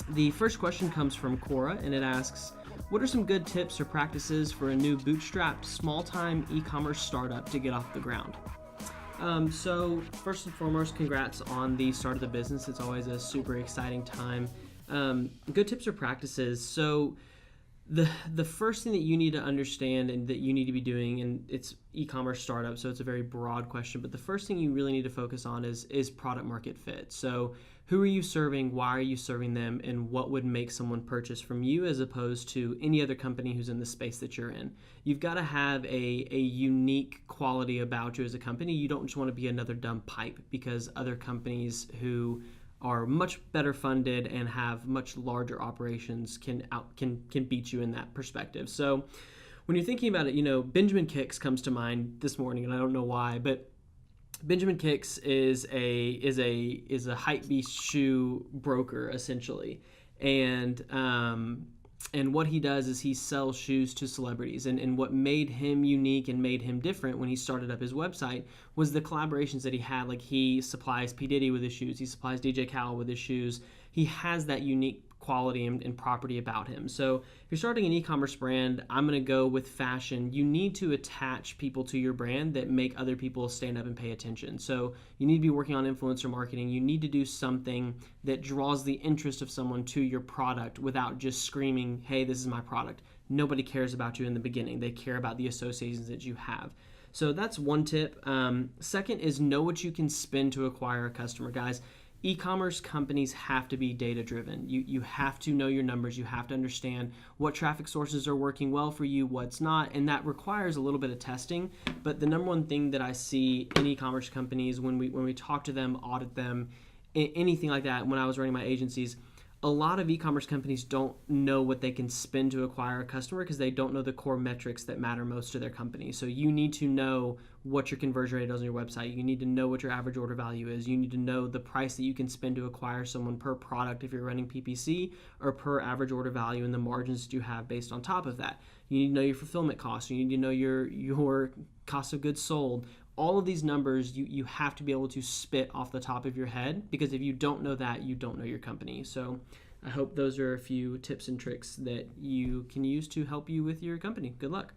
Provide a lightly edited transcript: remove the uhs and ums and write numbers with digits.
The first question comes from Cora, and it asks, what are some good tips or practices for a new bootstrapped small-time e-commerce startup to get off the ground? So first and foremost, congrats on the start of the business. It's always a super exciting time. Good tips or practices. So the first thing that you need to understand and that you need to be doing, and it's e-commerce startup, so it's a very broad question, but the first thing you really need to focus on is product market fit. So who are you serving, why are you serving them, and what would make someone purchase from you as opposed to any other company who's in the space that you're in. You've got to have a unique quality about you as a company. You don't just want to be another dumb pipe, because other companies who are much better funded and have much larger operations can beat you in that perspective. So when you're thinking about it, Benjamin Kicks comes to mind this morning, and I don't know why, but Benjamin Kicks is a hypebeast shoe broker essentially, and what he does is he sells shoes to celebrities. And what made him unique and made him different when he started up his website was the collaborations that he had. Like, he supplies P. Diddy with his shoes. He supplies DJ Khaled with his shoes. He has that unique quality and property about him. So if you're starting an e-commerce brand, I'm going to go with fashion. You need to attach people to your brand that make other people stand up and pay attention. So you need to be working on influencer marketing. You need to do something that draws the interest of someone to your product without just screaming, hey, this is my product. Nobody cares about you in the beginning. They care about the associations that you have. So that's one tip. Second is know what you can spend to acquire a customer. Guys, e-commerce companies have to be data-driven. You have to know your numbers. You have to understand what traffic sources are working well for you, what's not, and that requires a little bit of testing. But the number one thing that I see in e-commerce companies when we talk to them, audit them, anything like that, when I was running my agencies, a lot of e-commerce companies don't know what they can spend to acquire a customer because they don't know the core metrics that matter most to their company. So you need to know what your conversion rate is on your website. You need to know what your average order value is. You need to know the price that you can spend to acquire someone per product if you're running PPC, or per average order value, and the margins that you have based on top of that. You need to know your fulfillment costs. You need to know your cost of goods sold. All of these numbers you have to be able to spit off the top of your head, because if you don't know that, you don't know your company. So I hope those are a few tips and tricks that you can use to help you with your company. Good luck.